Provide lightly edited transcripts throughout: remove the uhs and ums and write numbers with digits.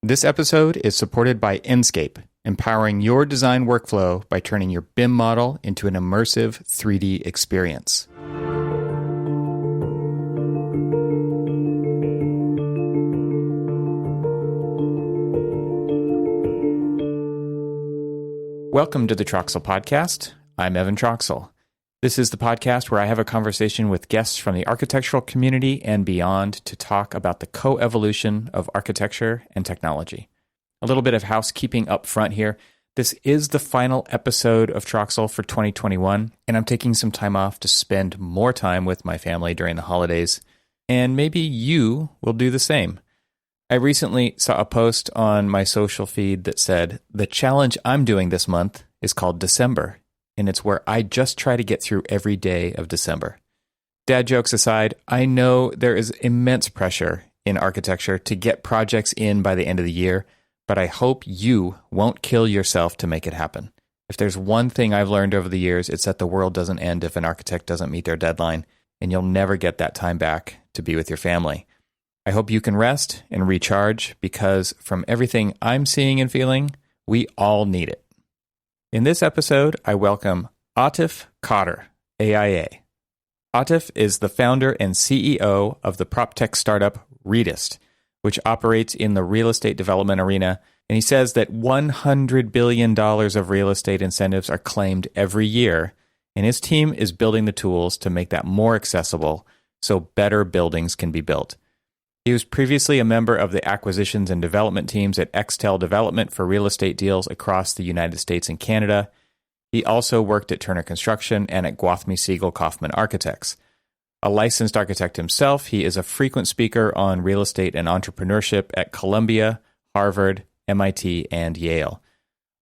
This episode is supported by Enscape, empowering your design workflow by turning your BIM model into an immersive 3D experience. Welcome to the Troxel Podcast. I'm Evan Troxel. This is the podcast where I have a conversation with guests from the architectural community and beyond to talk about the co-evolution of architecture and technology. A little bit of housekeeping up front here. This is the final episode of Troxel for 2021, and I'm taking some time off to spend more time with my family during the holidays, and maybe you will do the same. I recently saw a post on my social feed that said, the challenge I'm doing this month is called December, and it's where I just try to get through every day of December. Dad jokes aside, I know there is immense pressure in architecture to get projects in by the end of the year, but I hope you won't kill yourself to make it happen. If there's one thing I've learned over the years, it's that the world doesn't end if an architect doesn't meet their deadline, and you'll never get that time back to be with your family. I hope you can rest and recharge because from everything I'm seeing and feeling, we all need it. In this episode, I welcome Atif Qadir, AIA. Atif is the founder and CEO of the PropTech startup REDIST, which operates in the real estate development arena, and he says that $100 billion of real estate incentives are claimed every year, and his team is building the tools to make that more accessible so better buildings can be built. He was previously a member of the acquisitions and development teams at Extel Development for real estate deals across the United States and Canada. He also worked at Turner Construction and at Gwathmey Siegel Kaufman Architects. A licensed architect himself, he is a frequent speaker on real estate and entrepreneurship at Columbia, Harvard, MIT, and Yale.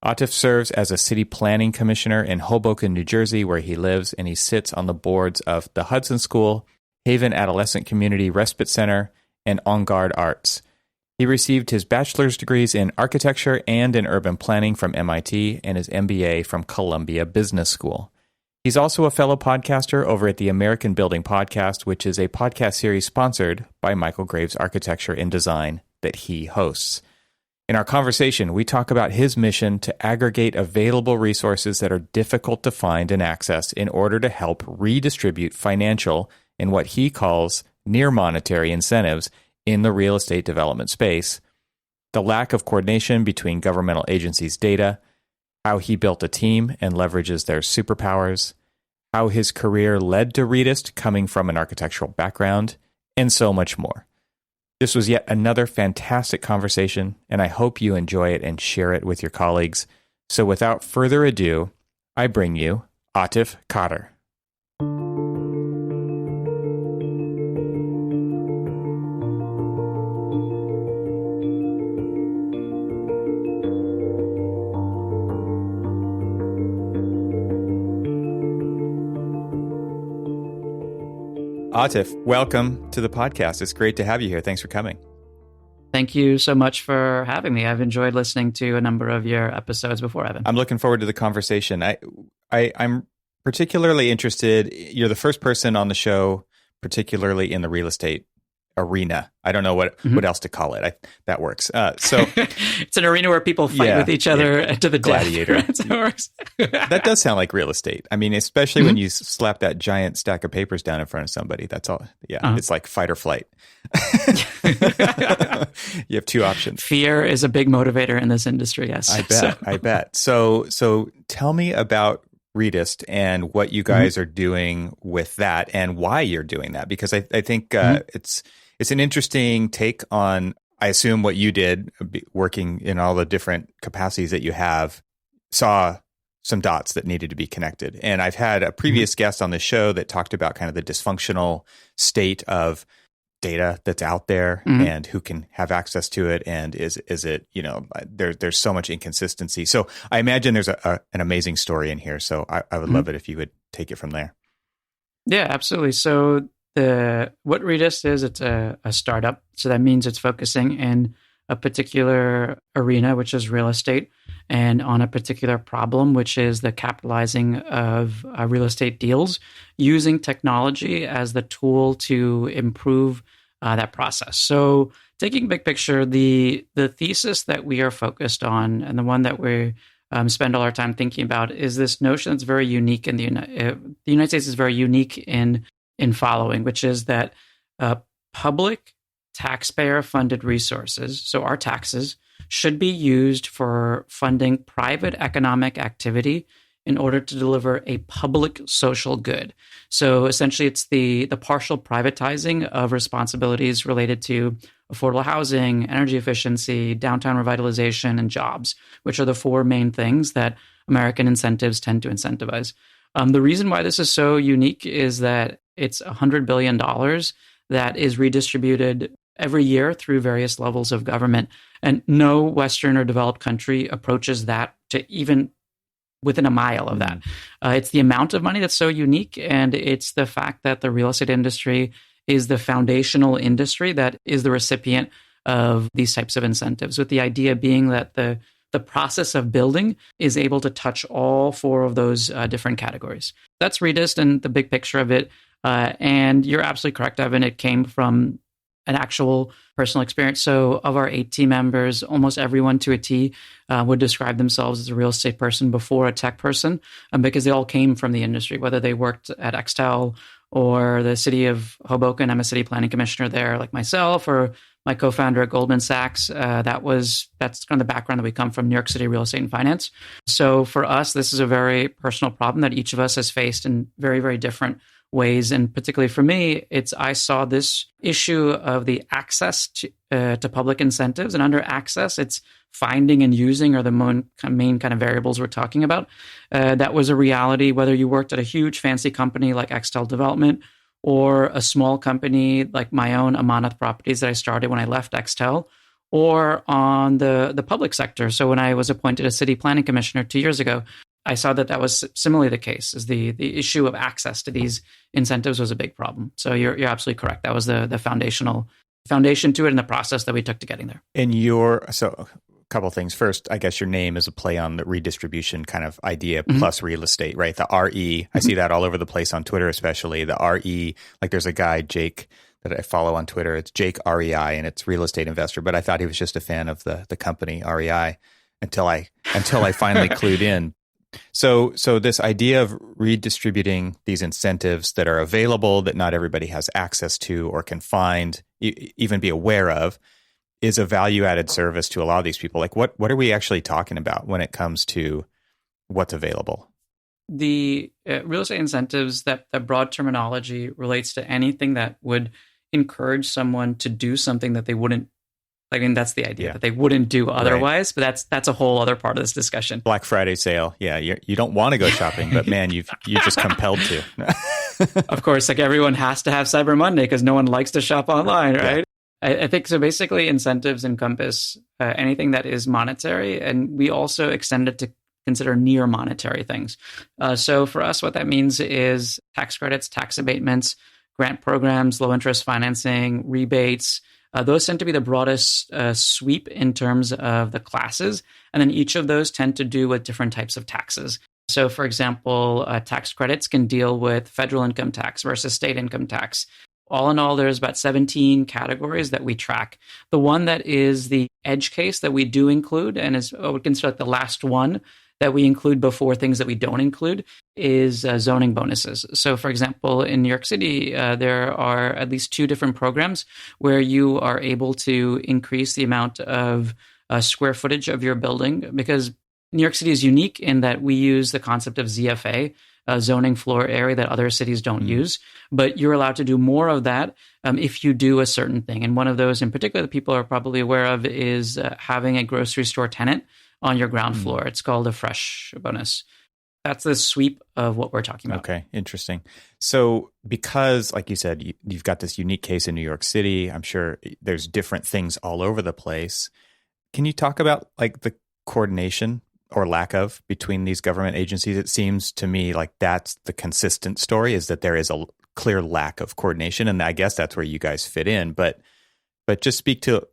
Atif serves as a city planning commissioner in Hoboken, New Jersey, where he lives, and he sits on the boards of the Hudson School, Haven Adolescent Community Respite Center, and On Guard Arts. He received his bachelor's degrees in architecture and in urban planning from MIT and his MBA from Columbia Business School. He's also a fellow podcaster over at the American Building Podcast, which is a podcast series sponsored by Michael Graves Architecture and Design that he hosts. In our conversation, we talk about his mission to aggregate available resources that are difficult to find and access in order to help redistribute financial and what he calls near monetary incentives in the real estate development space, the lack of coordination between governmental agencies' data, how he built a team and leverages their superpowers, how his career led to REDIST coming from an architectural background, and so much more. This was yet another fantastic conversation, and I hope you enjoy it and share it with your colleagues. So without further ado, I bring you Atif Qadir. Atif, welcome to the podcast. It's great to have you here. Thanks for coming. Thank you so much for having me. I've enjoyed listening to a number of your episodes before, Evan. I'm looking forward to the conversation. I'm particularly interested. You're the first person on the show, particularly in the real estate arena. I don't know what else to call it. That works. So it's an arena where people fight with each other to the gladiator. Death. That's how it works. That does sound like real estate. I mean, especially when you slap that giant stack of papers down in front of somebody. That's all. Yeah, It's like fight or flight. You have two options. Fear is a big motivator in this industry. Yes, I bet. So tell me about REDIST and what you guys are doing with that and why you're doing that, because I think it's an interesting take on, I assume, what you did working in all the different capacities that you have, saw some dots that needed to be connected. And I've had a previous guest on the show that talked about kind of the dysfunctional state of data that's out there and who can have access to it. And is it, there's so much inconsistency. So I imagine there's an amazing story in here. So I would love it if you would take it from there. Yeah, absolutely. So what REDIST is, it's a startup. So that means it's focusing in a particular arena, which is real estate, and on a particular problem, which is the capitalizing of real estate deals, using technology as the tool to improve that process. So taking big picture, the thesis that we are focused on, and the one that we spend all our time thinking about, is this notion that's very unique in the United States is very unique in following, which is that public taxpayer-funded resources, so our taxes, should be used for funding private economic activity in order to deliver a public social good. So essentially, it's the partial privatizing of responsibilities related to affordable housing, energy efficiency, downtown revitalization, and jobs, which are the four main things that American incentives tend to incentivize. The reason why this is so unique is that it's $100 billion that is redistributed every year through various levels of government. And no Western or developed country approaches that to even within a mile of that. It's the amount of money that's so unique, and it's the fact that the real estate industry is the foundational industry that is the recipient of these types of incentives, with the idea being that the process of building is able to touch all four of those different categories. That's REDIST and the big picture of it. And you're absolutely correct, Evan. It came from an actual personal experience. So of our 8 team members, almost everyone to a T would describe themselves as a real estate person before a tech person, because they all came from the industry, whether they worked at Extel or the city of Hoboken. I'm a city planning commissioner there, like myself, or my co-founder at Goldman Sachs. That's kind of the background that we come from, New York City real estate and finance. So for us, this is a very personal problem that each of us has faced in very, very different ways. And particularly for me, I saw this issue of the access to public incentives. And under access, it's finding and using are the main kind of variables we're talking about. That was a reality, whether you worked at a huge fancy company like Extel Development or a small company like my own, Amanath Properties, that I started when I left Extel, or on the public sector. So when I was appointed a city planning commissioner 2 years ago, I saw that was similarly the case, is the issue of access to these incentives was a big problem. So you're absolutely correct. That was the foundation to it and the process that we took to getting there. And so a couple of things. First, I guess your name is a play on the redistribution kind of idea plus real estate, right? The RE. I see that all over the place on Twitter, especially the RE. Like there's a guy, Jake, that I follow on Twitter. It's Jake REI, and it's real estate investor. But I thought he was just a fan of the company REI until I finally clued in. So this idea of redistributing these incentives that are available that not everybody has access to or can find, even be aware of, is a value-added service to a lot of these people. Like what are we actually talking about when it comes to what's available? The real estate incentives, that broad terminology relates to anything that would encourage someone to do something that they wouldn't. I mean, that's the idea, that they wouldn't do otherwise, right. But that's a whole other part of this discussion. Black Friday sale. Yeah, you don't want to go shopping, but man, you're just compelled to. Of course, like everyone has to have Cyber Monday because no one likes to shop online, right? Yeah. I think so. Basically, incentives encompass anything that is monetary, and we also extend it to consider near monetary things. So for us, what that means is tax credits, tax abatements, grant programs, low interest financing, rebates. Those tend to be the broadest sweep in terms of the classes. And then each of those tend to do with different types of taxes. So, for example, tax credits can deal with federal income tax versus state income tax. All in all, there's about 17 categories that we track. The one that is the edge case that we do include, and is I would consider like the last one that we include before things that we don't include, is zoning bonuses. So, for example, in New York City, there are at least 2 different programs where you are able to increase the amount of square footage of your building, because New York City is unique in that we use the concept of ZFA, zoning floor area, that other cities don't use. But you're allowed to do more of that if you do a certain thing. And one of those in particular that people are probably aware of is having a grocery store tenant on your ground floor. It's called a fresh bonus. That's the sweep of what we're talking about. Okay, interesting. So because, like you said, you've got this unique case in New York City, I'm sure there's different things all over the place. Can you talk about like the coordination or lack of between these government agencies? It seems to me like that's the consistent story, is that there is a clear lack of coordination. And I guess that's where you guys fit in. But just speak to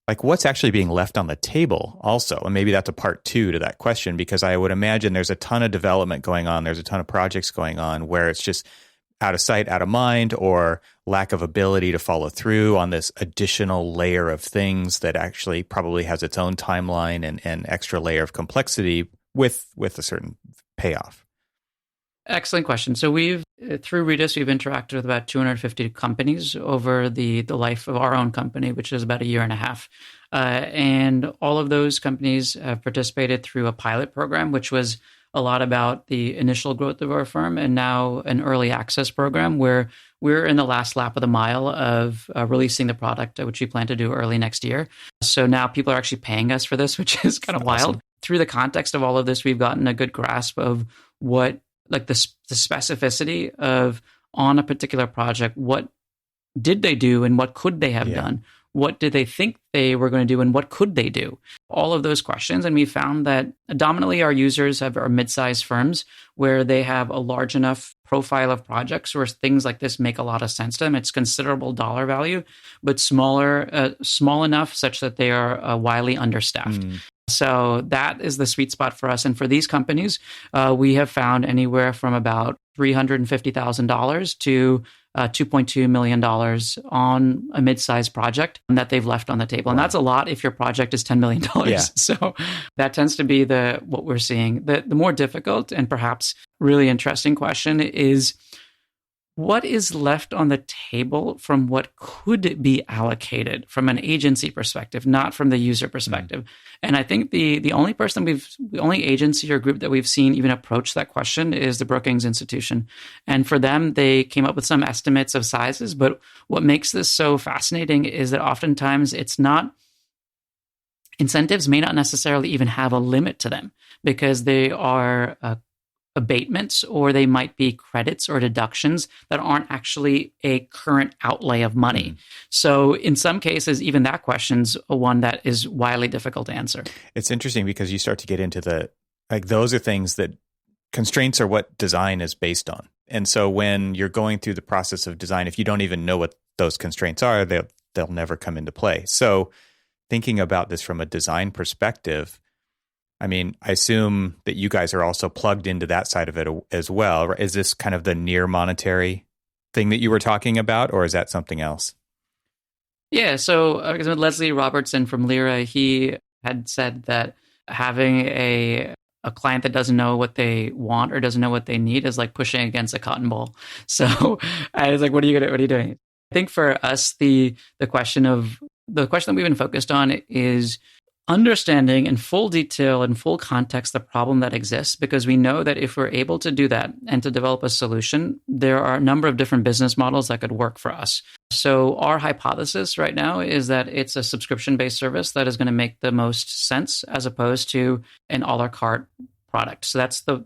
like what's actually being left on the table also. And maybe that's a part 2 to that question, because I would imagine there's a ton of development going on. There's a ton of projects going on where it's just out of sight, out of mind, or lack of ability to follow through on this additional layer of things that actually probably has its own timeline and extra layer of complexity with a certain payoff? Excellent question. So through REDIST, we've interacted with about 250 companies over the life of our own company, which is about a year and a half. And all of those companies have participated through a pilot program, which was a lot about the initial growth of our firm, and now an early access program where we're in the last lap of the mile of releasing the product, which we plan to do early next year. So now people are actually paying us for this, which is kind of wild. Through the context of all of this, we've gotten a good grasp of what, like the specificity of on a particular project, what did they do and what could they have done? What did they think they were going to do and what could they do? All of those questions. And we found that dominantly our users are mid-sized firms where they have a large enough profile of projects where things like this make a lot of sense to them. It's considerable dollar value, but small enough such that they are widely understaffed. So that is the sweet spot for us. And for these companies, we have found anywhere from about $350,000 to $2.2 million on a mid-sized project that they've left on the table. And that's a lot if your project is $10 million. So that tends to be what we're seeing. The more difficult and perhaps really interesting question is, what is left on the table from what could be allocated from an agency perspective, not from the user perspective? And I think the only agency or group that we've seen even approach that question is the Brookings Institution. And for them, they came up with some estimates of sizes. But what makes this so fascinating is that oftentimes incentives may not necessarily even have a limit to them because they are abatements, or they might be credits or deductions that aren't actually a current outlay of money. So in some cases, even that question's one that is wildly difficult to answer. It's interesting because you start to get into those are things that constraints are what design is based on. And so when you're going through the process of design, if you don't even know what those constraints are, they'll never come into play. So thinking about this from a design perspective, I mean, I assume that you guys are also plugged into that side of it as well. Is this kind of the near monetary thing that you were talking about, or is that something else? Yeah. So Leslie Robertson from Lyra, he had said that having a client that doesn't know what they want or doesn't know what they need is like pushing against a cotton ball. So I was like, what are you doing? I think for us, the question that we've been focused on is understanding in full detail and full context the problem that exists, because we know that if we're able to do that and to develop a solution, there are a number of different business models that could work for us. So our hypothesis right now is that it's a subscription-based service that is going to make the most sense as opposed to an a la carte product. So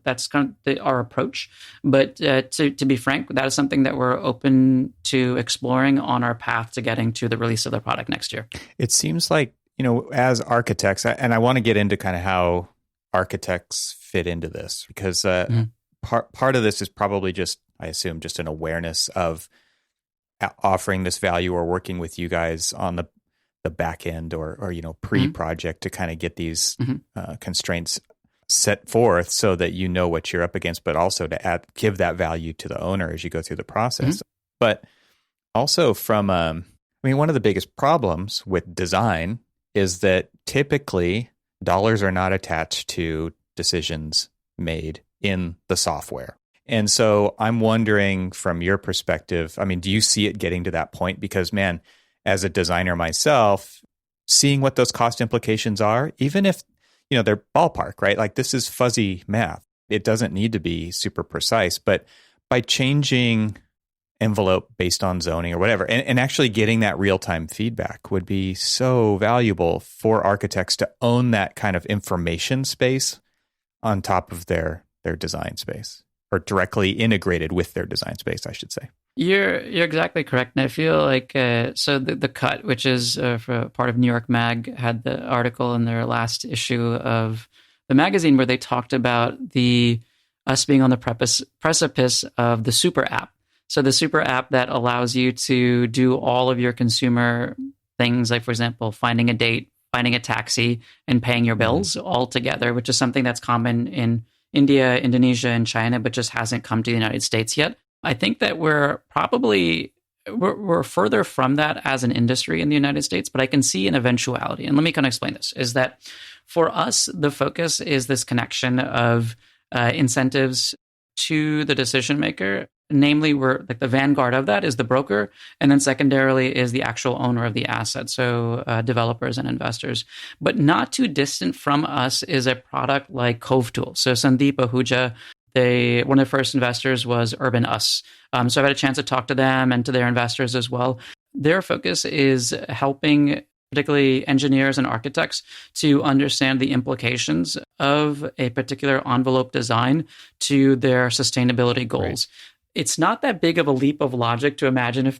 that's kind of our approach. But to be frank, that is something that we're open to exploring on our path to getting to the release of the product next year. It seems like, as architects, and I want to get into kind of how architects fit into this, because part of this is probably just, I assume, just an awareness of offering this value or working with you guys on the back end or pre-project to kind of get these constraints set forth so that you know what you're up against, but also to give that value to the owner as you go through the process. But also from, one of the biggest problems with design is that typically dollars are not attached to decisions made in the software. And so I'm wondering from your perspective, do you see it getting to that point? Because man, as a designer myself, seeing what those cost implications are, even if, they're ballpark, right? Like this is fuzzy math. It doesn't need to be super precise, but by changing envelope based on zoning or whatever, and actually getting that real-time feedback would be so valuable for architects to own that kind of information space on top of their design space, or directly integrated with their design space, I should say. You're exactly correct. And I feel like, so the Cut, which is for part of New York Mag, had the article in their last issue of the magazine where they talked about us being on the precipice of the super app. So the super app that allows you to do all of your consumer things, like, for example, finding a date, finding a taxi, and paying your bills all together, which is something that's common in India, Indonesia, and China, but just hasn't come to the United States yet. I think that we're further from that as an industry in the United States, but I can see an eventuality. And let me kind of explain this, is that for us, the focus is this connection of incentives to the decision maker. Namely, we're like the vanguard of that is the broker, and then secondarily is the actual owner of the asset, so developers and investors. But not too distant from us is a product like CoveTool. So Sandeep Ahuja, one of the first investors was Urban Us. So I've had a chance to talk to them and to their investors as well. Their focus is helping particularly engineers and architects to understand the implications of a particular envelope design to their sustainability goals. Right. It's not that big of a leap of logic to imagine if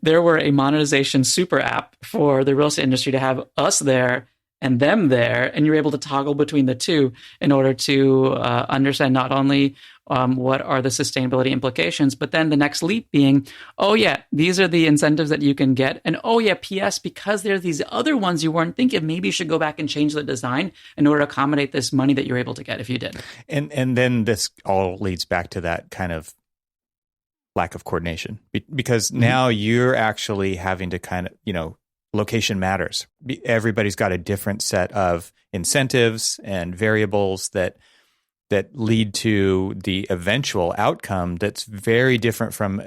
there were a monetization super app for the real estate industry to have us there and them there, and you're able to toggle between the two in order to understand not only what are the sustainability implications, but then the next leap being, oh yeah, these are the incentives that you can get. And oh yeah, P.S., because there's these other ones you weren't thinking, maybe you should go back and change the design in order to accommodate this money that you're able to get if you did. And then this all leads back to that kind of lack of coordination, because now you're actually having to kind of, location matters. Everybody's got a different set of incentives and variables that lead to the eventual outcome that's very different from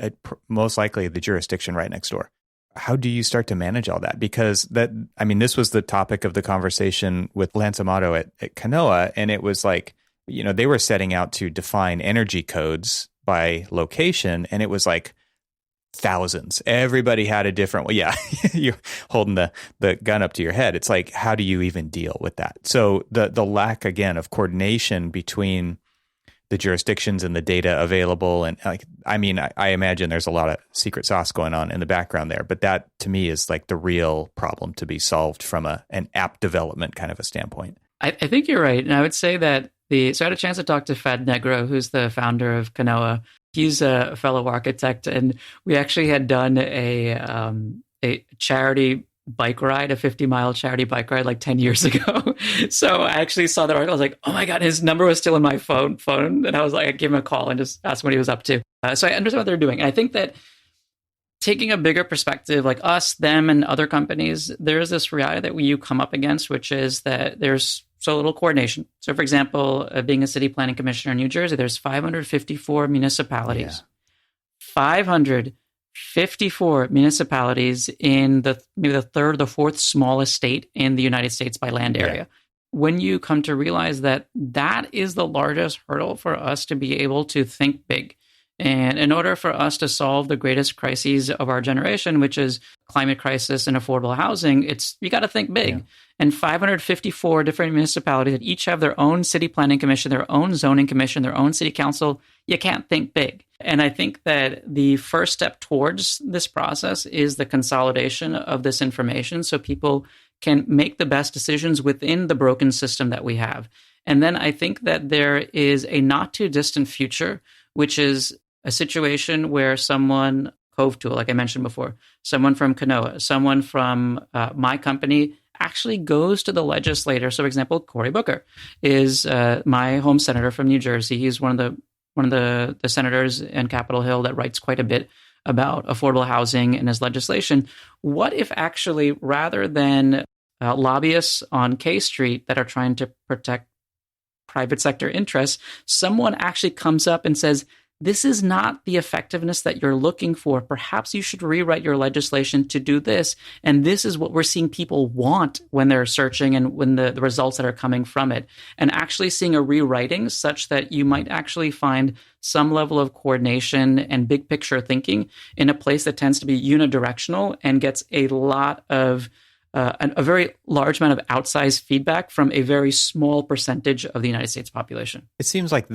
most likely the jurisdiction right next door. How do you start to manage all that? Because this was the topic of the conversation with Lance Amato at Kanoa, and it was like, they were setting out to define energy codes by location, and it was like thousands. Everybody had a different. Well, yeah, you're holding the gun up to your head. It's like, how do you even deal with that? So the lack again of coordination between the jurisdictions and the data available, and I imagine there's a lot of secret sauce going on in the background there. But that to me is like the real problem to be solved from an app development kind of a standpoint. I think you're right, and I would say that so I had a chance to talk to Fed Negro, who's the founder of Kanoa. He's a fellow architect, and we actually had done a charity bike ride, a 50-mile charity bike ride like 10 years ago. So I actually saw that article. I was like, oh my God, his number was still in my phone. And I was like, I gave him a call and just asked what he was up to. So I understand what they're doing. And I think that taking a bigger perspective, like us, them, and other companies, there's this reality that you come up against, which is that there's so little coordination. So, for example, being a city planning commissioner in New Jersey, there's 554 municipalities. Yeah. 554 municipalities in maybe the third or the fourth smallest state in the United States by land area. Yeah. When you come to realize that is the largest hurdle for us to be able to think big. And in order for us to solve the greatest crises of our generation, which is climate crisis and affordable housing, you got to think big. Yeah. And 554 different municipalities that each have their own city planning commission, their own zoning commission, their own city council, you can't think big. And I think that the first step towards this process is the consolidation of this information so people can make the best decisions within the broken system that we have. And then I think that there is a not too distant future, which is a situation where someone, CoveTool, like I mentioned before, someone from Kanoa, someone from my company actually goes to the legislator. So, for example, Cory Booker is my home senator from New Jersey. He's one of the senators in Capitol Hill that writes quite a bit about affordable housing and his legislation. What if actually, rather than lobbyists on K Street that are trying to protect private sector interests, someone actually comes up and says, this is not the effectiveness that you're looking for. Perhaps you should rewrite your legislation to do this. And this is what we're seeing people want when they're searching and when the results that are coming from it. And actually seeing a rewriting such that you might actually find some level of coordination and big picture thinking in a place that tends to be unidirectional and gets a lot of a very large amount of outsized feedback from a very small percentage of the United States population. It seems like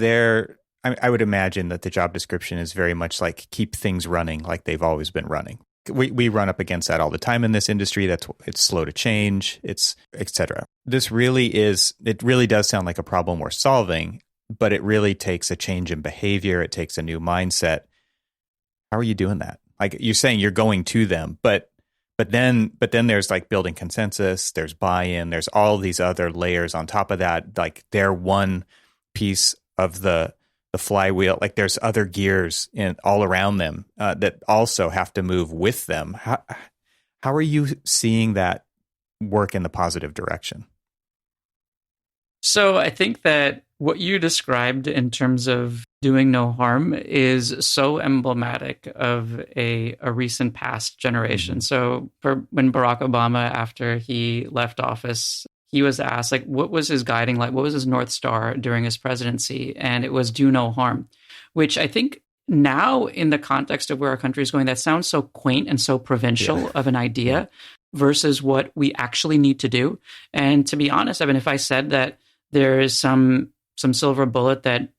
I would imagine that the job description is very much like keep things running like they've always been running. We run up against that all the time in this industry. It's slow to change, it's et cetera. It really does sound like a problem we're solving, but it really takes a change in behavior. It takes a new mindset. How are you doing that? Like you're saying you're going to them, but then there's like building consensus, there's buy-in, there's all these other layers on top of that. Like they're one piece of the the flywheel, like there's other gears all around them that also have to move with them. How are you seeing that work in the positive direction? So I think that what you described in terms of doing no harm is so emblematic of a recent past generation. So when Barack Obama, after he left office, he was asked, like, what was his guiding light? What was his North Star during his presidency? And it was do no harm, which I think now in the context of where our country is going, that sounds so quaint and so provincial of an idea versus what we actually need to do. And to be honest, I mean, if I said that there is some silver bullet that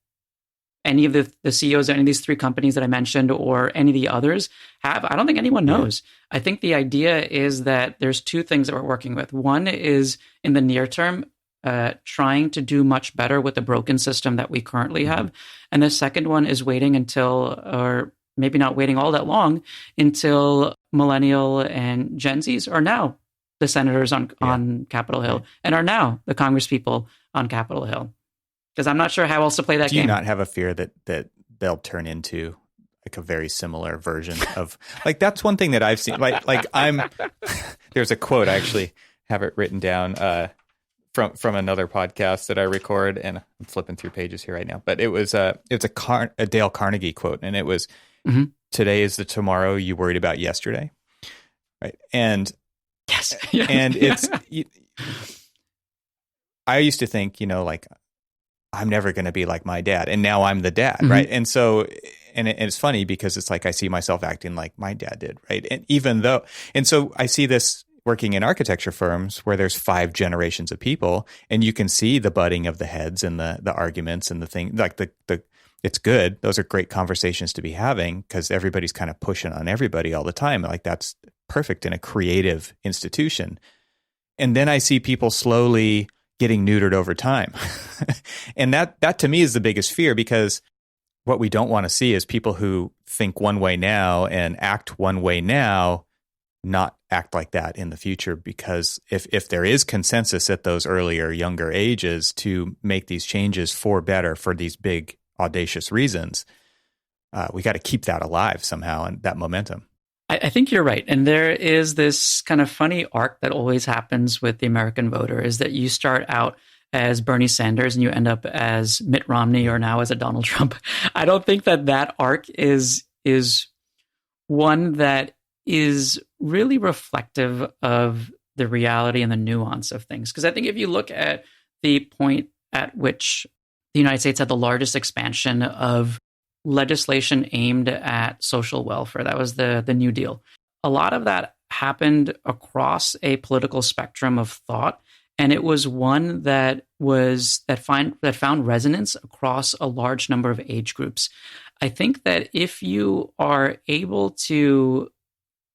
any of the CEOs of any of these three companies that I mentioned or any of the others have, I don't think anyone knows. I think the idea is that there's two things that we're working with. One is in the near term, trying to do much better with the broken system that we currently have. And the second one is waiting until, or maybe not waiting all that long, until millennial and Gen Zs are now the senators on Capitol Hill and are now the Congress people on Capitol Hill. Because I'm not sure how else to play that game. Do you not have a fear that they'll turn into like a very similar version of, like, that's one thing that I've seen. There's a quote, I actually have it written down from another podcast that I record, and I'm flipping through pages here right now. But it's a Dale Carnegie quote, and it was, "Today is the tomorrow you worried about yesterday," right? And yes, and it's. I used to think, like, I'm never going to be like my dad, and now I'm the dad, right? And so, and it's funny because it's like I see myself acting like my dad did, right? And so I see this working in architecture firms where there's 5 generations of people, and you can see the butting of the heads and the arguments and the thing, like it's good. Those are great conversations to be having because everybody's kind of pushing on everybody all the time. Like that's perfect in a creative institution. And then I see people slowly getting neutered over time. And that to me is the biggest fear, because what we don't want to see is people who think one way now and act one way now not act like that in the future. Because if there is consensus at those earlier, younger ages to make these changes for better, for these big, audacious reasons, we got to keep that alive somehow, and that momentum. I think you're right. And there is this kind of funny arc that always happens with the American voter, is that you start out as Bernie Sanders and you end up as Mitt Romney or now as a Donald Trump. I don't think that arc is one that is really reflective of the reality and the nuance of things. Because I think if you look at the point at which the United States had the largest expansion of legislation aimed at social welfare, that was the New Deal. A lot of that happened across a political spectrum of thought, and it was one that found resonance across a large number of age groups. I think that if you are able to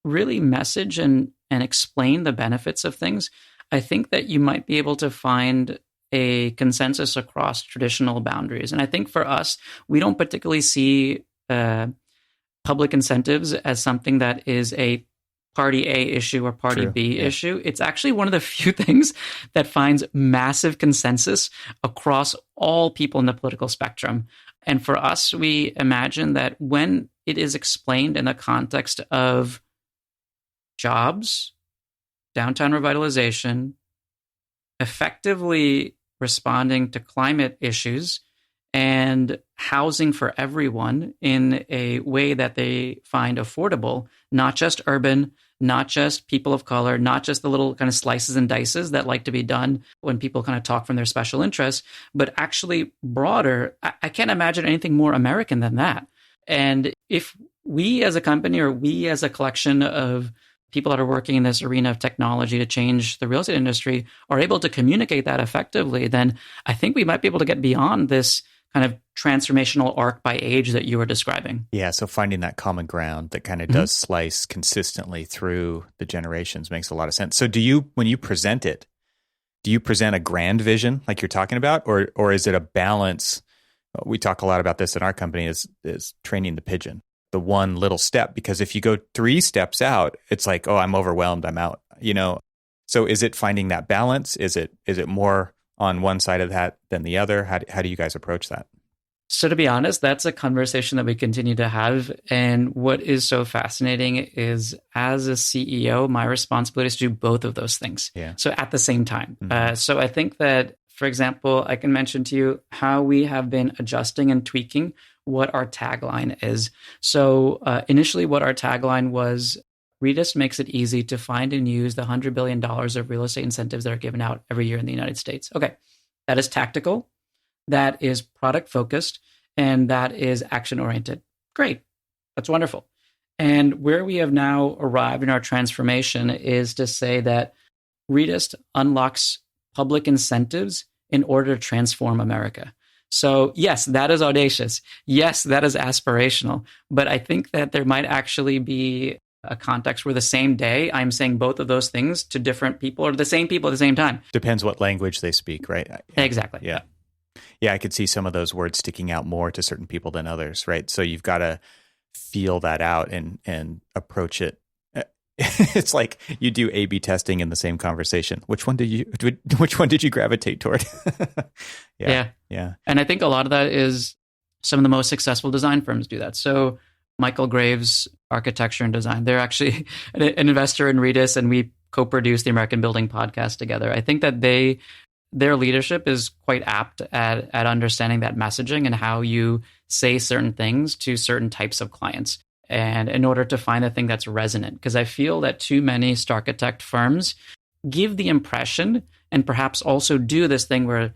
really message and explain the benefits of things, I think that you might be able to find a consensus across traditional boundaries. And I think for us, we don't particularly see public incentives as something that is a party A issue or party B issue. It's actually one of the few things that finds massive consensus across all people in the political spectrum. And for us, we imagine that when it is explained in the context of jobs, downtown revitalization, effectively responding to climate issues, and housing for everyone in a way that they find affordable, not just urban, not just people of color, not just the little kind of slices and dices that like to be done when people kind of talk from their special interests, but actually broader. I can't imagine anything more American than that. And if we as a company or we as a collection of people that are working in this arena of technology to change the real estate industry are able to communicate that effectively, then I think we might be able to get beyond this kind of transformational arc by age that you were describing. Yeah, so finding that common ground that kind of does slice consistently through the generations makes a lot of sense. So when you present it, do you present a grand vision like you're talking about, or is it a balance? We talk a lot about this in our company is training the pigeon, the one little step, because if you go 3 steps out, it's like, oh, I'm overwhelmed, I'm out, So is it finding that balance? Is it more on one side of that than the other? How do you guys approach that? So to be honest, that's a conversation that we continue to have. And what is so fascinating is as a CEO, my responsibility is to do both of those things. Yeah. So at the same time. So I think that, for example, I can mention to you how we have been adjusting and tweaking what our tagline is. So initially what our tagline was, REDIST makes it easy to find and use the $100 billion of real estate incentives that are given out every year in the United States. Okay, that is tactical. That is product focused, and that is action oriented. Great. That's wonderful. And where we have now arrived in our transformation is to say that REDIST unlocks public incentives in order to transform America. So yes, that is audacious. Yes, that is aspirational. But I think that there might actually be a context where the same day I'm saying both of those things to different people or the same people at the same time. Depends what language they speak, right? Exactly. Yeah. Yeah, I could see some of those words sticking out more to certain people than others, right? So you've got to feel that out and approach it. It's like you do A/B testing in the same conversation. Which one did you gravitate toward? Yeah. And I think a lot of that is some of the most successful design firms do that. So Michael Graves Architecture and Design, they're actually an investor in REDIST, and we co-produce the American Building podcast together. I think that their leadership is quite apt at understanding that messaging and how you say certain things to certain types of clients. And in order to find the thing that's resonant, because I feel that too many Starchitect firms give the impression and perhaps also do this thing where,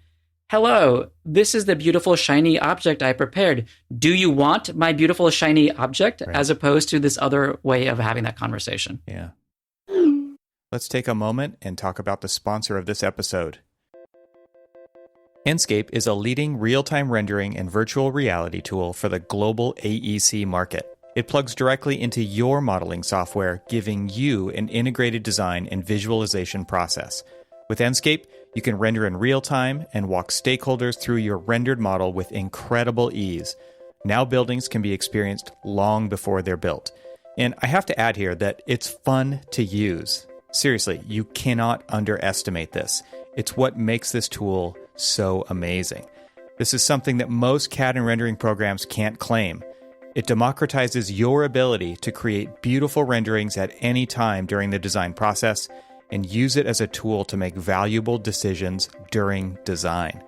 hello, this is the beautiful shiny object I prepared. Do you want my beautiful shiny object? Right. As opposed to this other way of having that conversation. Yeah. Let's take a moment and talk about the sponsor of this episode. Enscape is a leading real-time rendering and virtual reality tool for the global AEC market. It plugs directly into your modeling software, giving you an integrated design and visualization process. With Enscape, you can render in real time and walk stakeholders through your rendered model with incredible ease. Now buildings can be experienced long before they're built. And I have to add here that it's fun to use. Seriously, you cannot underestimate this. It's what makes this tool so amazing. This is something that most CAD and rendering programs can't claim. It democratizes your ability to create beautiful renderings at any time during the design process and use it as a tool to make valuable decisions during design.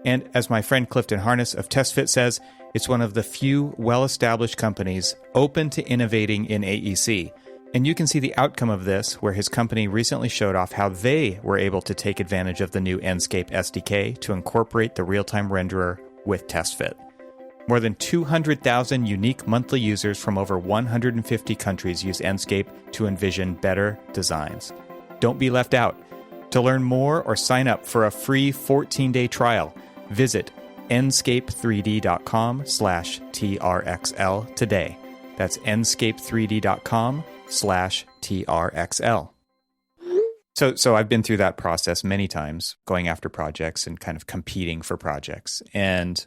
And as my friend Clifton Harness of TestFit says, it's one of the few well-established companies open to innovating in AEC. And you can see the outcome of this, where his company recently showed off how they were able to take advantage of the new Enscape SDK to incorporate the real-time renderer with TestFit. More than 200,000 unique monthly users from over 150 countries use Enscape to envision better designs. Don't be left out. To learn more or sign up for a free 14-day trial, visit enscape3d.com/TRXL today. That's enscape3d.com/TRXL. So I've been through that process many times, going after projects and kind of competing for projects. And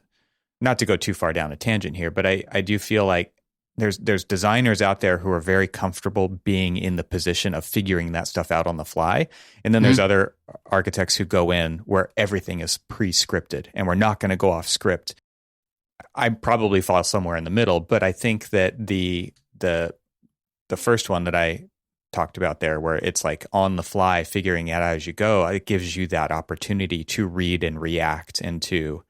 not to go too far down a tangent here, but I do feel like there's designers out there who are very comfortable being in the position of figuring that stuff out on the fly. And then there's other architects who go in where everything is pre-scripted and we're not going to go off script. I probably fall somewhere in the middle, but I think that the first one that I talked about there, where it's like on the fly, figuring it out as you go, it gives you that opportunity to read and react and to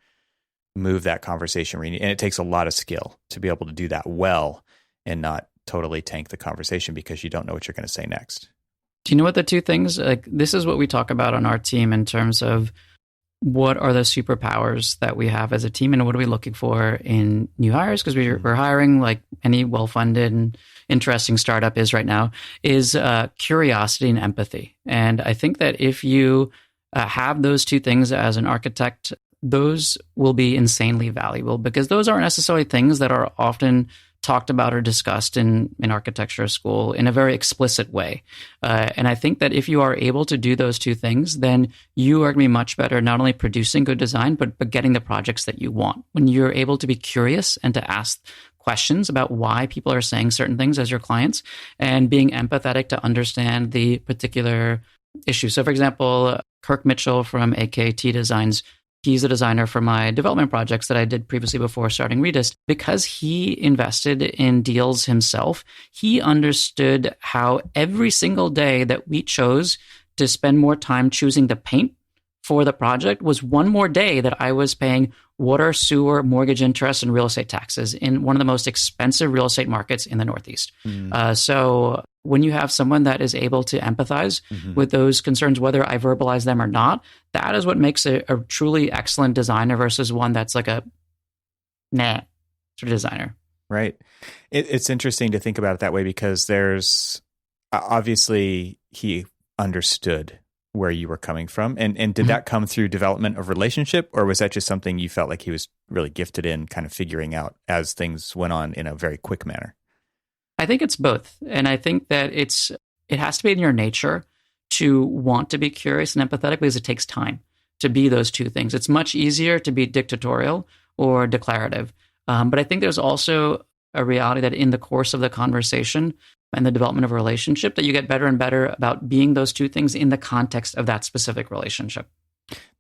move that conversation. And it takes a lot of skill to be able to do that well and not totally tank the conversation because you don't know what you're going to say next. Do you know what the two things, like this is what we talk about on our team in terms of what are the superpowers that we have as a team and what are we looking for in new hires? Because we're hiring like any well-funded and interesting startup is right now, is curiosity and empathy. And I think that if you have those two things as an architect, those will be insanely valuable because those aren't necessarily things that are often talked about or discussed in architecture school in a very explicit way. And I think that if you are able to do those two things, then you are going to be much better not only producing good design, but getting the projects that you want. When you're able to be curious and to ask questions about why people are saying certain things as your clients and being empathetic to understand the particular issue. So for example, Kirk Mitchell from AKT Designs He's a designer for my development projects that I did previously before starting Redist. Because he invested in deals himself, he understood how every single day that we chose to spend more time choosing the paint for the project was one more day that I was paying water, sewer, mortgage interest, and real estate taxes in one of the most expensive real estate markets in the Northeast. So when you have someone that is able to empathize with those concerns, whether I verbalize them or not, that is what makes a truly excellent designer versus one that's like a nah sort of designer. Right. It's interesting to think about it that way because there's obviously he understood where you were coming from. And did that come through development of relationship, or was that just something you felt like he was really gifted in kind of figuring out as things went on in a very quick manner? I think it's both. And I think that it has to be in your nature to want to be curious and empathetic because it takes time to be those two things. It's much easier to be dictatorial or declarative. But I think there's also a reality that in the course of the conversation and the development of a relationship that you get better and better about being those two things in the context of that specific relationship.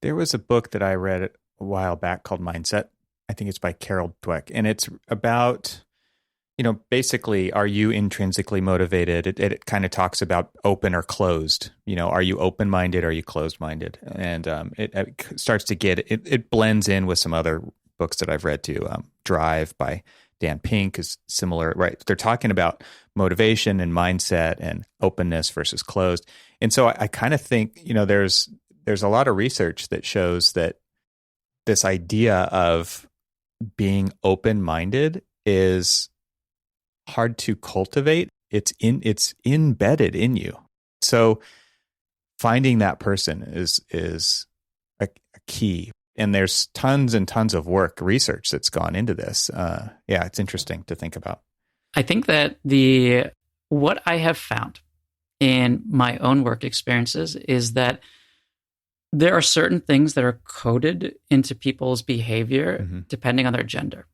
There was a book that I read a while back called Mindset. I think it's by Carol Dweck. And it's about, basically, are you intrinsically motivated? It kind of talks about open or closed. Are you open-minded? Are you closed-minded? And it starts to it blends in with some other books that I've read too. Drive by Dan Pink is similar, right? They're talking about motivation and mindset and openness versus closed. And so I kind of think, there's a lot of research that shows that this idea of being open-minded is hard to cultivate. It's embedded in you. So finding that person is a key. And there's tons and tons of research that's gone into this. It's interesting to think about. I think that what I have found in my own work experiences is that there are certain things that are coded into people's behavior depending on their gender.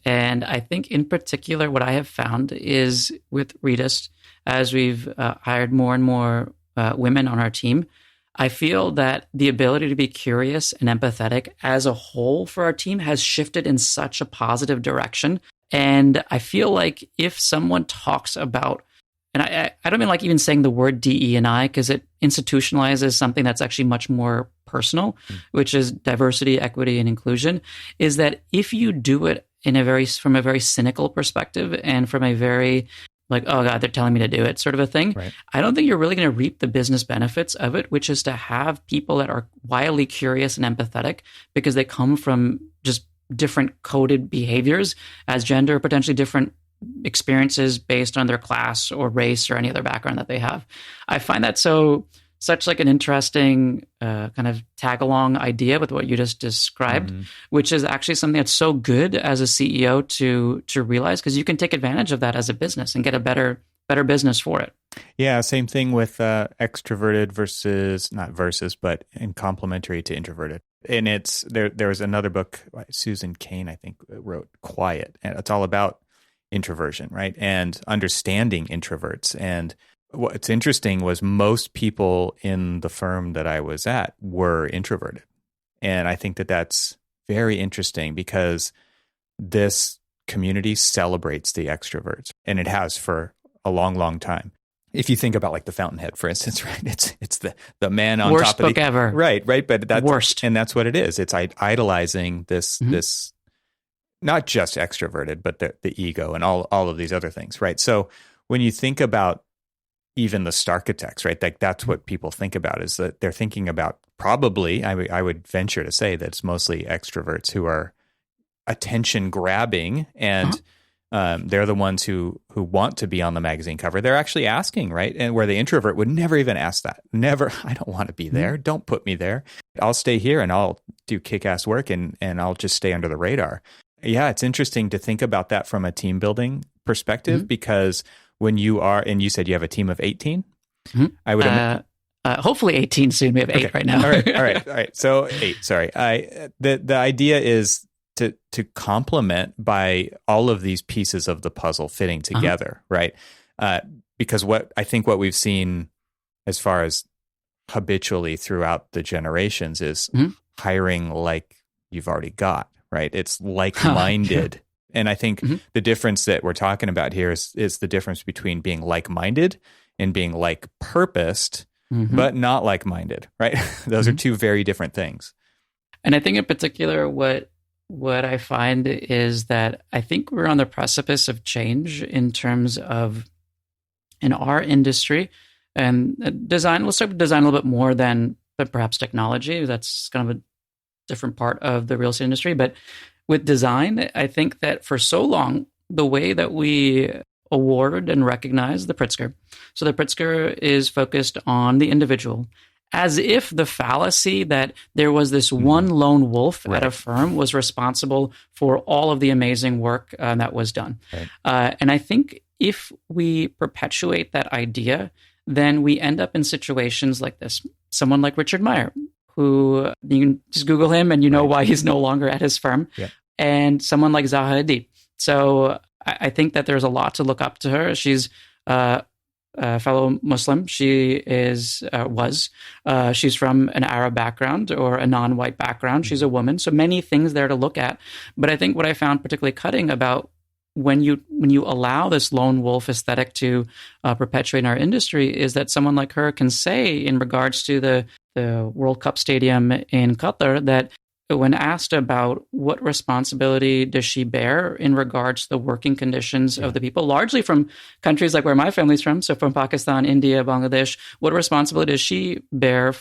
And I think in particular, what I have found is with Redist, as we've hired more and more women on our team, I feel that the ability to be curious and empathetic as a whole for our team has shifted in such a positive direction. And I feel like if someone talks about, and I don't mean like even saying the word DE&I because it institutionalizes something that's actually much more personal, which is diversity, equity, and inclusion, is that if you do it from a very cynical perspective and from a very like, oh God, they're telling me to do it sort of a thing. Right. I don't think you're really going to reap the business benefits of it, which is to have people that are wildly curious and empathetic because they come from just different coded behaviors as gender, potentially different experiences based on their class or race or any other background that they have. I find that such like an interesting kind of tag along idea with what you just described, which is actually something that's so good as a CEO to realize because you can take advantage of that as a business and get a better business for it. Yeah, same thing with extroverted but in complementary to introverted. And there was another book, Susan Cain, I think, wrote Quiet, and it's all about introversion, right? And understanding introverts. And what's interesting was most people in the firm that I was at were introverted. And I think that that's very interesting because this community celebrates the extroverts, and it has for a long, long time. If you think about like the Fountainhead, for instance, right? It's the man on worst top of book ever. Right. But that's worst. And that's what it is. It's idolizing this not just extroverted, but the ego and all of these other things, right? So when you think about even the Starchitects, right? Like that's what people think about is that they're thinking about probably, I would venture to say that it's mostly extroverts who are attention grabbing and they're the ones who want to be on the magazine cover. They're actually asking, right? And where the introvert would never even ask that. Never, I don't want to be there. Don't put me there. I'll stay here and I'll do kick-ass work and I'll just stay under the radar. Yeah, it's interesting to think about that from a team building perspective because when you are, and you said you have a team of 18? I would hopefully 18 soon. We have 8 right now. All right. So 8, sorry. The idea is to complement by all of these pieces of the puzzle fitting together, right? Because what we've seen as far as habitually throughout the generations is hiring like you've already got, right? It's like-minded. And I think the difference that we're talking about here is the difference between being like-minded and being like-purposed, but not like-minded, right? Those are two very different things. And I think in particular, what I find is that I think we're on the precipice of change in terms of, in our industry, and design. Let's talk about design a little bit more than perhaps technology. That's kind of a different part of the real estate industry. But with design, I think that for so long, the way that we awarded and recognized the Pritzker, so the Pritzker is focused on the individual, as if the fallacy that there was this one lone wolf at a firm was responsible for all of the amazing work that was done. Right. And I think if we perpetuate that idea, then we end up in situations like this. Someone like Richard Meyer, who you can just Google him and you know why he's no longer at his firm, and someone like Zaha Hadid. So I think that there's a lot to look up to her. She's a fellow Muslim. She was. She's from an Arab background or a non-white background. She's a woman. So many things there to look at. But I think what I found particularly cutting about when you allow this lone wolf aesthetic to perpetuate in our industry is that someone like her can say, in regards to the World Cup stadium in Qatar, that when asked about what responsibility does she bear in regards to the working conditions of the people, largely from countries like where my family's from, so from Pakistan, India, Bangladesh, what responsibility does she bear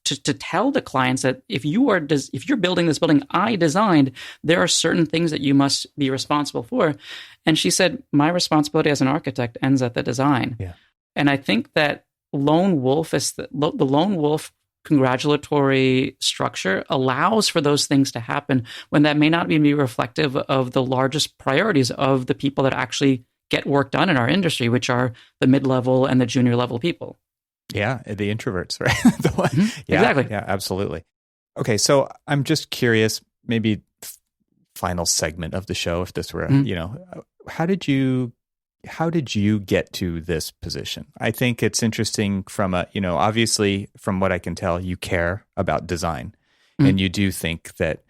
to tell the clients that if you're building this building I designed, there are certain things that you must be responsible for. And she said, my responsibility as an architect ends at the design. Yeah. And I think that lone wolf is the lone wolf congratulatory structure allows for those things to happen when that may not be reflective of the largest priorities of the people that actually get work done in our industry, which are the mid-level and the junior level people. Yeah, the introverts, right? Exactly. Yeah, absolutely. Okay, so I'm just curious, maybe final segment of the show, if this were, how did you get to this position? I think it's interesting from obviously from what I can tell, you care about design and you do think that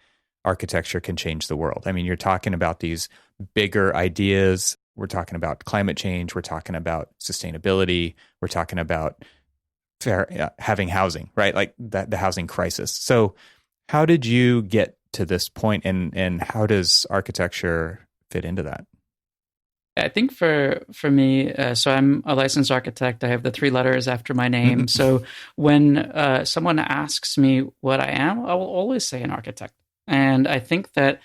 architecture can change the world. I mean, you're talking about these bigger ideas. We're talking about climate change. We're talking about sustainability. We're talking about having housing, right? Like the housing crisis. So how did you get to this point and how does architecture fit into that? I think for me, so I'm a licensed architect. I have the 3 letters after my name. So when someone asks me what I am, I will always say an architect. And I think that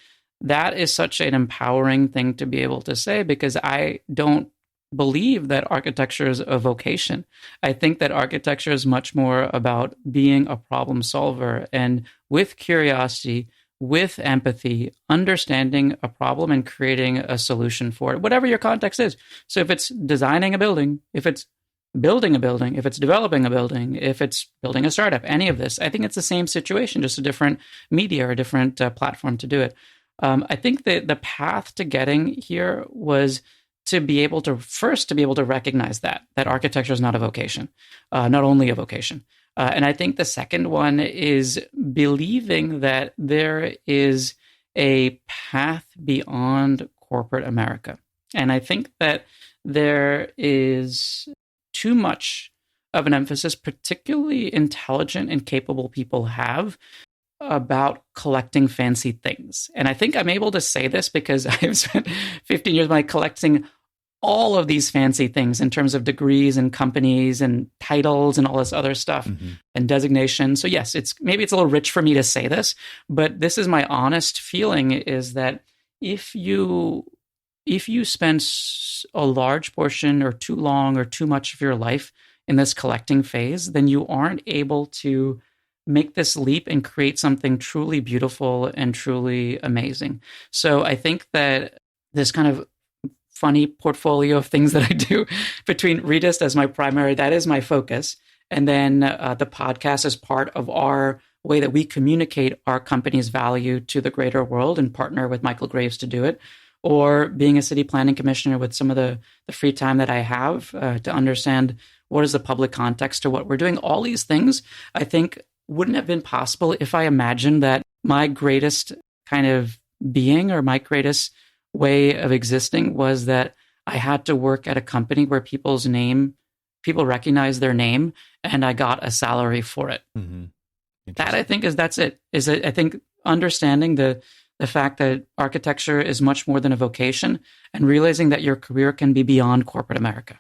is such an empowering thing to be able to say, because I don't believe that architecture is a vocation. I think that architecture is much more about being a problem solver, and with curiosity, with empathy, understanding a problem and creating a solution for it, whatever your context is. So if it's designing a building, if it's building a building, if it's developing a building, if it's building a startup, any of this, I think it's the same situation, just a different media or a different platform to do it. I think that the path to getting here was to be able to recognize that architecture is not a vocation, not only a vocation. And I think the second one is believing that there is a path beyond corporate America. And I think that there is too much of an emphasis, particularly intelligent and capable people have, about collecting fancy things. And I think I'm able to say this because I've spent 15 years collecting all of these fancy things in terms of degrees and companies and titles and all this other stuff and designations. So yes, it's a little rich for me to say this, but this is my honest feeling, is that if you spend a large portion or too long or too much of your life in this collecting phase, then you aren't able to make this leap and create something truly beautiful and truly amazing. So I think that this kind of funny portfolio of things that I do between REDIST as my primary, that is my focus, and then the podcast is part of our way that we communicate our company's value to the greater world and partner with Michael Graves to do it, or being a city planning commissioner with some of the free time that I have to understand what is the public context to what we're doing. All these things, I think, wouldn't have been possible if I imagined that my greatest kind of being, or my greatest way of existing, was that I had to work at a company where people recognize their name, and I got a salary for it. Mm-hmm. That, I think, that's it. I think understanding the fact that architecture is much more than a vocation, and realizing that your career can be beyond corporate America.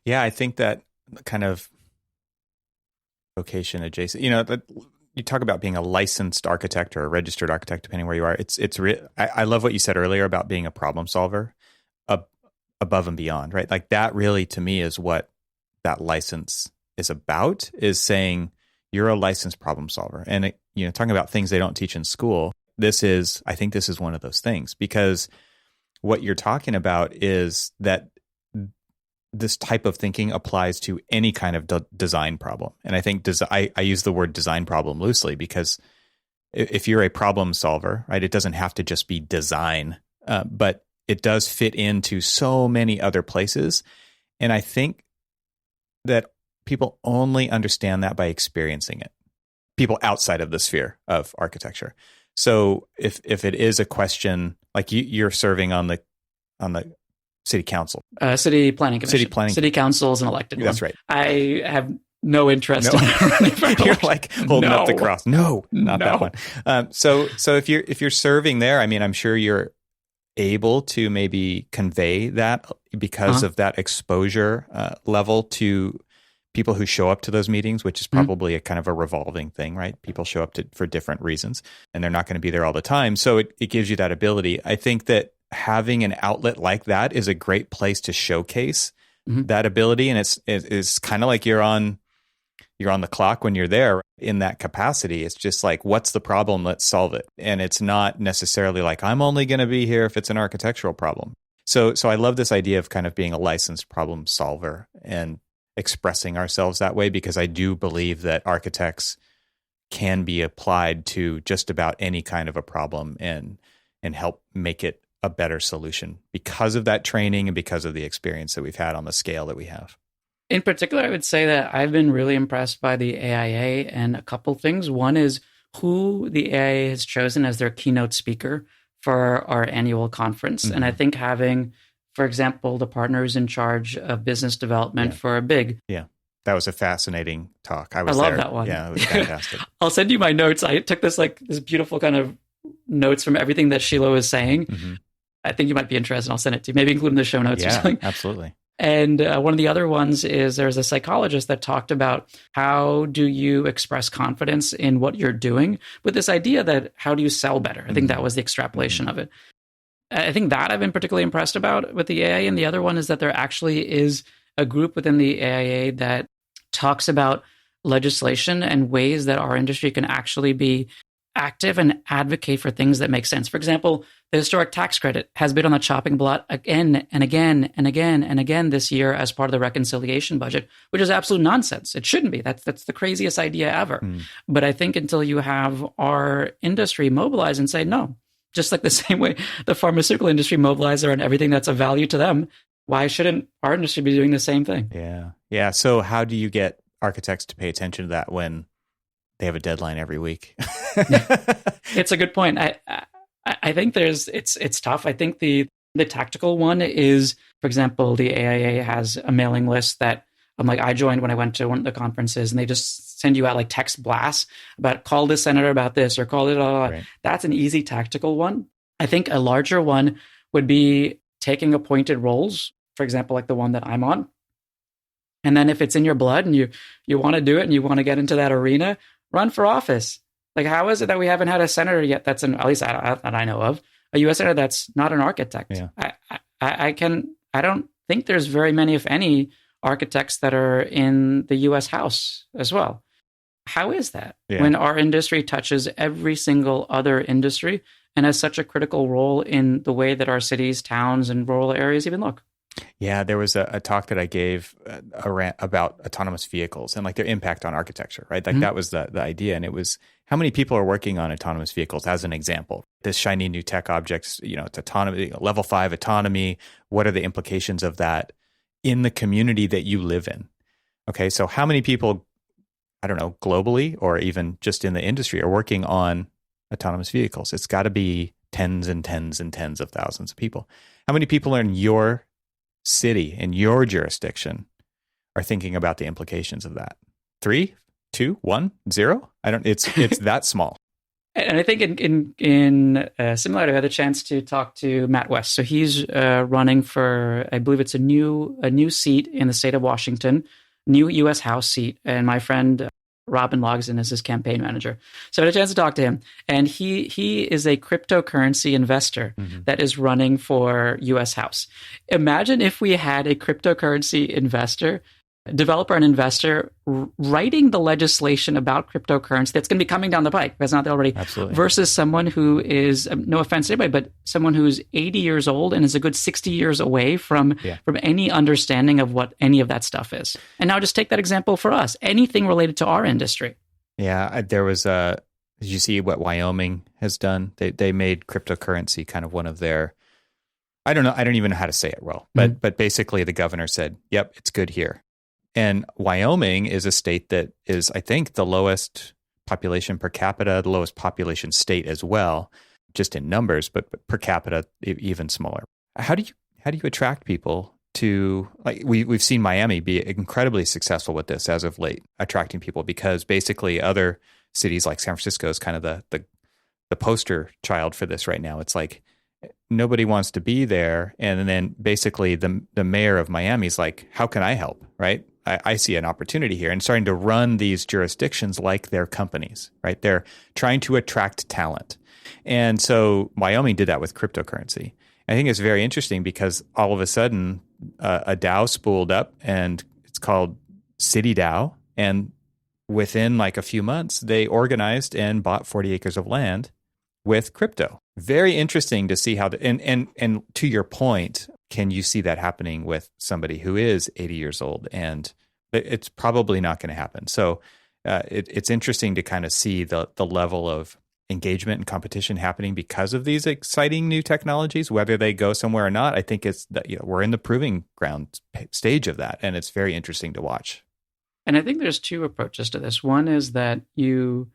Yeah, I think that kind of vocation adjacent, you talk about being a licensed architect or a registered architect, depending where you are. I love what you said earlier about being a problem solver above and beyond, right? Like that really, to me, is what that license is about, is saying you're a licensed problem solver. And, talking about things they don't teach in school, I think this is one of those things, because what you're talking about is that this type of thinking applies to any kind of design problem. And I think I use the word design problem loosely, because if you're a problem solver, right, it doesn't have to just be design, but it does fit into so many other places. And I think that people only understand that by experiencing it, people outside of the sphere of architecture. So if it is a question, like you're serving on the city council, city planning commission, city council is an elected one. That's right. I have no interest in running. You're like holding up the cross. No, not that one. So if you're serving there, I mean, I'm sure you're able to maybe convey that because of that exposure level to people who show up to those meetings, which is probably a kind of a revolving thing, right? People show up for different reasons, and they're not going to be there all the time. So it gives you that ability. I think that having an outlet like that is a great place to showcase that ability. And it's kind of like you're on the clock when you're there in that capacity. It's just like, what's the problem? Let's solve it. And it's not necessarily like, I'm only going to be here if it's an architectural problem. So I love this idea of kind of being a licensed problem solver and expressing ourselves that way, because I do believe that architects can be applied to just about any kind of a problem and help make it a better solution because of that training and because of the experience that we've had on the scale that we have. In particular, I would say that I've been really impressed by the AIA and a couple things. One is who the AIA has chosen as their keynote speaker for our annual conference. And I think having, for example, the partners in charge of business development for a big. Yeah, that was a fascinating talk. I love that one. Yeah, it was fantastic. I'll send you my notes. I took this beautiful kind of notes from everything that Sheila was saying. I think you might be interested. I'll send it to you. Maybe include in the show notes or something. Absolutely. And one of the other ones is there's a psychologist that talked about how do you express confidence in what you're doing, with this idea that how do you sell better? I think that was the extrapolation of it. I think that I've been particularly impressed about with the AIA. And the other one is that there actually is a group within the AIA that talks about legislation and ways that our industry can actually be active and advocate for things that make sense. For example, the historic tax credit has been on the chopping block again and again and again and again this year as part of the reconciliation budget, which is absolute nonsense. It shouldn't be. That's the craziest idea ever. But I think until you have our industry mobilize and say, no, just like the same way the pharmaceutical industry mobilizes around everything that's of value to them, why shouldn't our industry be doing the same thing? Yeah. So how do you get architects to pay attention to that when they have a deadline every week? It's a good point. I think it's tough. I think the tactical one is, for example, the AIA has a mailing list that I joined when I went to one of the conferences, and they just send you out like text blasts about call this senator about this or call it. Right. That's an easy tactical one. I think a larger one would be taking appointed roles, for example, like the one that I'm on. And then if it's in your blood and you want to do it and you want to get into that arena, run for office. Like, how is it that we haven't had a senator yet that's at least that I know of, a U.S. senator that's not an architect? Yeah. I don't think there's very many, if any, architects that are in the U.S. House as well. How is that when our industry touches every single other industry and has such a critical role in the way that our cities, towns, and rural areas even look? Yeah, there was a talk that I gave about autonomous vehicles and like their impact on architecture, right? Like that was the idea. And it was how many people are working on autonomous vehicles as an example. This shiny new tech objects, it's autonomy, level 5 autonomy. What are the implications of that in the community that you live in? Okay, so how many people, I don't know, globally or even just in the industry are working on autonomous vehicles. It's got to be tens and tens and tens of thousands of people. How many people are in your city, in your jurisdiction, are thinking about the implications of that? 3, 2, 1, 0? It's that small. And I think in similar, I had a chance to talk to Matt West. So he's running for, I believe it's a new seat in the state of Washington, new U.S. House seat. And my friend Robin Logsdon is his campaign manager. So I had a chance to talk to him. And he is a cryptocurrency investor that is running for U.S. House. Imagine if we had a cryptocurrency developer and investor writing the legislation about cryptocurrency that's going to be coming down the pike, that's not already, Absolutely. Versus someone who is, no offense to anybody, but someone who's 80 years old and is a good 60 years away from any understanding of what any of that stuff is. And now just take that example for us, anything related to our industry. Yeah, there was did you see what Wyoming has done? They made cryptocurrency kind of one of their, I don't even know how to say it well, but basically the governor said, yep, it's good here. And Wyoming is a state that is, I think, the lowest population per capita, the lowest population state as well, just in numbers, but per capita even smaller. How do you attract people to, like, we've seen Miami be incredibly successful with this as of late, attracting people, because basically other cities like San Francisco is kind of the poster child for this right now. It's like nobody wants to be there, and then basically the mayor of Miami is like, how can I help, right? I see an opportunity here, and starting to run these jurisdictions like their companies, right? They're trying to attract talent. And so Wyoming did that with cryptocurrency. I think it's very interesting because all of a sudden a DAO spooled up, and it's called City DAO. And within like a few months, they organized and bought 40 acres of land with crypto. Very interesting to see how, and to your point, can you see that happening with somebody who is 80 years old? And it's probably not going to happen. So it's interesting to kind of see the level of engagement and competition happening because of these exciting new technologies, whether they go somewhere or not. I think it's that, we're in the proving ground stage of that, and it's very interesting to watch. And I think there's two approaches to this. One is that you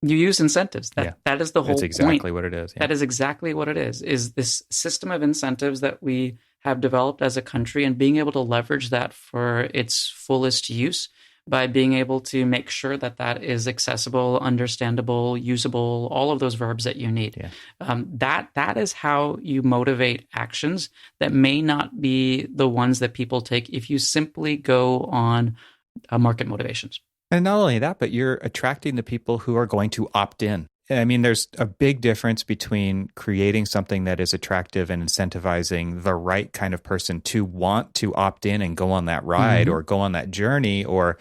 use incentives. That is the whole point. That's exactly what it is. Yeah. That is exactly what it is this system of incentives that we have developed as a country, and being able to leverage that for its fullest use by being able to make sure that that is accessible, understandable, usable, all of those verbs that you need. Yeah. That is how you motivate actions that may not be the ones that people take if you simply go on market motivations. And not only that, but you're attracting the people who are going to opt in. I mean, there's a big difference between creating something that is attractive and incentivizing the right kind of person to want to opt in and go on that ride or go on that journey or,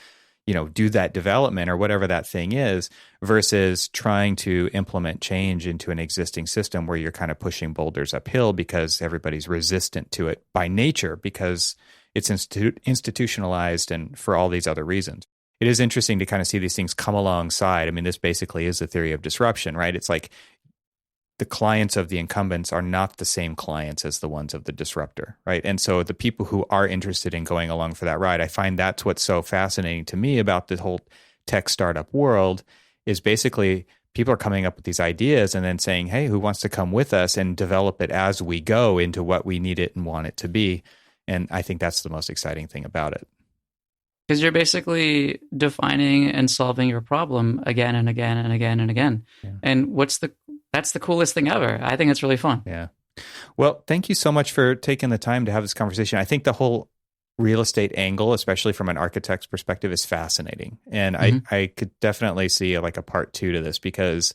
do that development or whatever that thing is, versus trying to implement change into an existing system where you're kind of pushing boulders uphill because everybody's resistant to it by nature because it's institutionalized and for all these other reasons. It is interesting to kind of see these things come alongside. I mean, this basically is the theory of disruption, right? It's like the clients of the incumbents are not the same clients as the ones of the disruptor, right? And so the people who are interested in going along for that ride, I find that's what's so fascinating to me about the whole tech startup world is basically people are coming up with these ideas and then saying, hey, who wants to come with us and develop it as we go into what we need it and want it to be? And I think that's the most exciting thing about it. Because you're basically defining and solving your problem again and again and again and again. Yeah. And that's the coolest thing ever. I think it's really fun. Yeah. Well, thank you so much for taking the time to have this conversation. I think the whole real estate angle, especially from an architect's perspective, is fascinating. And I could definitely see like a part 2 to this because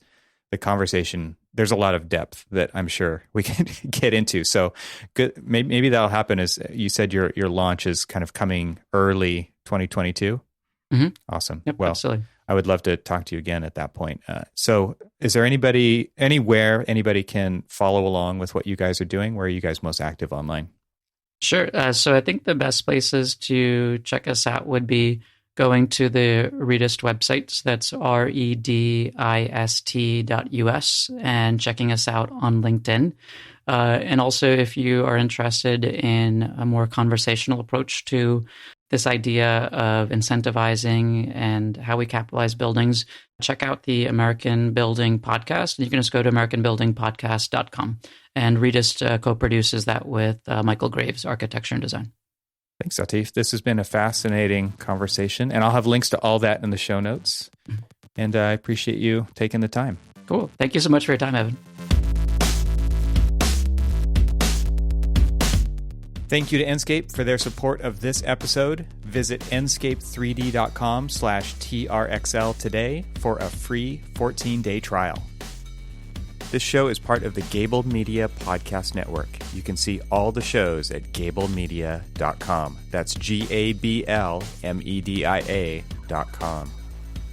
the conversation, there's a lot of depth that I'm sure we can get into. So good. Maybe that'll happen. As you said, your launch is kind of coming early 2022. Awesome. Yep, well, absolutely. I would love to talk to you again at that point. So is there anybody can follow along with what you guys are doing? Where are you guys most active online? Sure. So I think the best places to check us out would be going to the REDIST website. So that's redist.us, and checking us out on LinkedIn. And also, if you are interested in a more conversational approach to this idea of incentivizing and how we capitalize buildings, check out the American Building Podcast. You can just go to americanbuildingpodcast.com. And REDIST co-produces that with Michael Graves, Architecture and Design. Thanks, Atif. This has been a fascinating conversation, and I'll have links to all that in the show notes. And I appreciate you taking the time. Cool. Thank you so much for your time, Evan. Thank you to Enscape for their support of this episode. Visit enscape3d.com/TRXL today for a free 14-day trial. This show is part of the Gable Media Podcast Network. You can see all the shows at gablemedia.com. That's GABLMEDIA.com.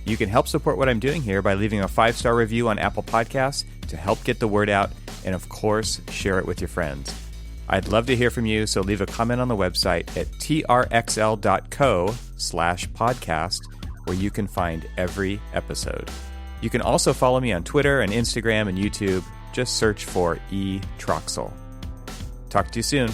You can help support what I'm doing here by leaving a 5-star review on Apple Podcasts to help get the word out, and of course, share it with your friends. I'd love to hear from you, so leave a comment on the website at trxl.co/podcast, where you can find every episode. You can also follow me on Twitter and Instagram and YouTube. Just search for eTroxel. Talk to you soon.